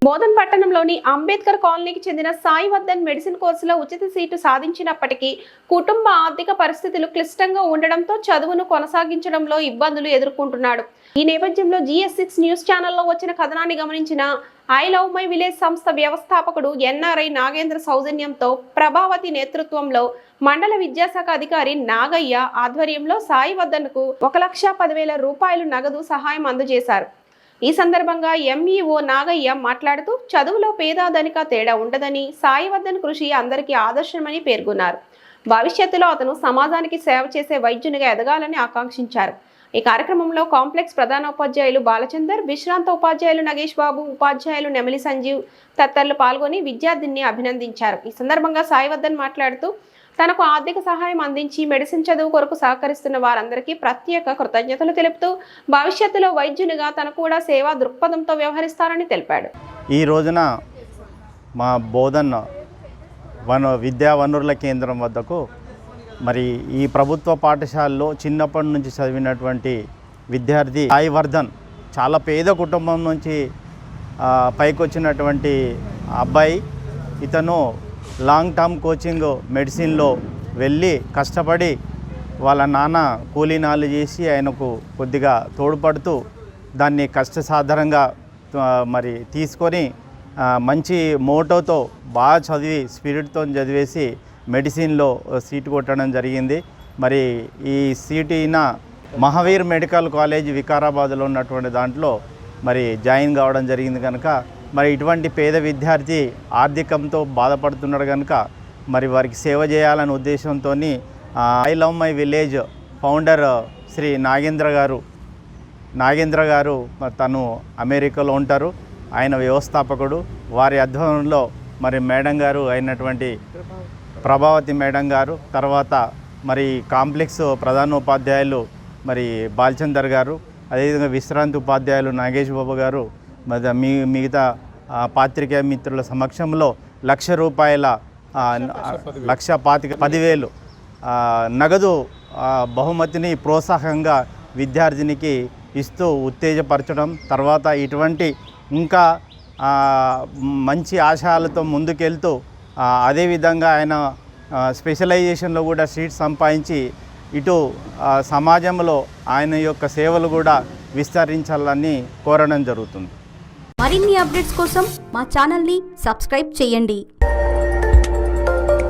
బోధన్ పట్టణంలోని అంబేద్కర్ కాలనీకి చెందిన సాయి వర్ధన్ మెడిసిన్ కోర్సులో ఉచిత సీటు సాధించినప్పటికీ కుటుంబ ఆర్థిక పరిస్థితులు క్లిష్టంగా ఉండడంతో చదువును కొనసాగించడంలో ఇబ్బందులు ఎదుర్కొంటున్నాడు. ఈ నేపథ్యంలో GS6 న్యూస్ ఛానల్లో వచ్చిన కథనాన్ని గమనించిన ఐ లవ్ మై విలేజ్ సంస్థ వ్యవస్థాపకుడు NRI నాగేంద్ర సౌజన్యంతో ప్రభావతి నేతృత్వంలో మండల విద్యాశాఖ అధికారి నాగయ్య ఆధ్వర్యంలో సాయి వర్ధన్కు 1,10,000 రూపాయలు నగదు సహాయం అందజేశారు. ఈ సందర్భంగా MEO నాగయ్య మాట్లాడుతూ చదువులో పేద ధనిక తేడా ఉండదని, సాయి వర్ధన్ కృషి అందరికీ ఆదర్శమని పేర్కొన్నారు. భవిష్యత్తులో అతను సమాజానికి సేవ చేసే వైద్యునిగా ఎదగాలని ఆకాంక్షించారు. ఈ కార్యక్రమంలో కాంప్లెక్స్ ప్రధానోపాధ్యాయులు బాలచందర్, విశ్రాంత ఉపాధ్యాయులు నగేష్ బాబు, ఉపాధ్యాయులు నెమలి సంజీవ్ తదితరులు పాల్గొని విద్యార్థిని అభినందించారు. ఈ సందర్భంగా సాయి వర్ధన్ మాట్లాడుతూ తనకు ఆర్థిక సహాయం అందించి మెడిసిన్ చదువు కొరకు సహకరిస్తున్న వారందరికీ ప్రత్యేక కృతజ్ఞతలు తెలుపుతూ భవిష్యత్తులో వైద్యునిగా తను కూడా సేవా దృక్పథంతో వ్యవహరిస్తారని తెలిపాడు. ఈ రోజున మా బోధన్ విద్యా వనరుల కేంద్రం వద్దకు మరి ఈ ప్రభుత్వ పాఠశాలలో చిన్నప్పటి నుంచి చదివినటువంటి విద్యార్థి సాయి వర్ధన్ చాలా పేద కుటుంబం నుంచి పైకి వచ్చినటువంటి అబ్బాయి. ఇతను లాంగ్ టర్మ్ కోచింగ్ మెడిసిన్లో వెళ్ళి కష్టపడి వాళ్ళ నాన్న కూలీనాలు చేసి ఆయనకు కొద్దిగా తోడ్పడుతూ దాన్ని కష్టసాధ్యంగా మరి తీసుకొని మంచి మోటోతో బాగా చదివి స్పిరిట్తో చదివేసి మెడిసిన్లో సీటు కొట్టడం జరిగింది. మరి ఈ సీటు అయిన మహావీర్ మెడికల్ కాలేజ్ వికారాబాద్లో ఉన్నటువంటి దాంట్లో మరి జాయిన్ కావడం జరిగింది. కనుక మరి ఇటువంటి పేద విద్యార్థి ఆర్థికంతో బాధపడుతున్నాడు కనుక మరి వారికి సేవ చేయాలనే ఉద్దేశంతో I love my village founder Shri Nagendra గారు తను అమెరికాలో ఉంటారు. ఆయన వ్యవస్థాపకుడు. వారి ఆధ్వర్యంలో మరి మేడం గారు అయినటువంటి ప్రభావతి మేడం గారు, తర్వాత మరి కాంప్లెక్స్ ప్రధానోపాధ్యాయులు మరి బాలచందర్ గారు, అదేవిధంగా విశ్రాంతి ఉపాధ్యాయులు నాగేష్ బాబు గారు, మరి మిగతా పాత్రికేయ మిత్రుల సమక్షంలో ₹1,10,000 నగదు బహుమతిని ప్రోత్సాహంగా విద్యార్థినికి ఇస్తూ ఉత్తేజపరచడం, తర్వాత ఇటువంటి ఇంకా మంచి ఆశయాలతో ముందుకెళ్తూ అదేవిధంగా ఆయన స్పెషలైజేషన్లో కూడా సీట్ సంపాదించి ఇటు సమాజంలో ఆయన యొక్క సేవలు కూడా విస్తరించాలని కోరడం జరుగుతుంది. మరిన్ని అప్డేట్స్ కోసం మా ఛానల్ని సబ్స్క్రైబ్ చేయండి.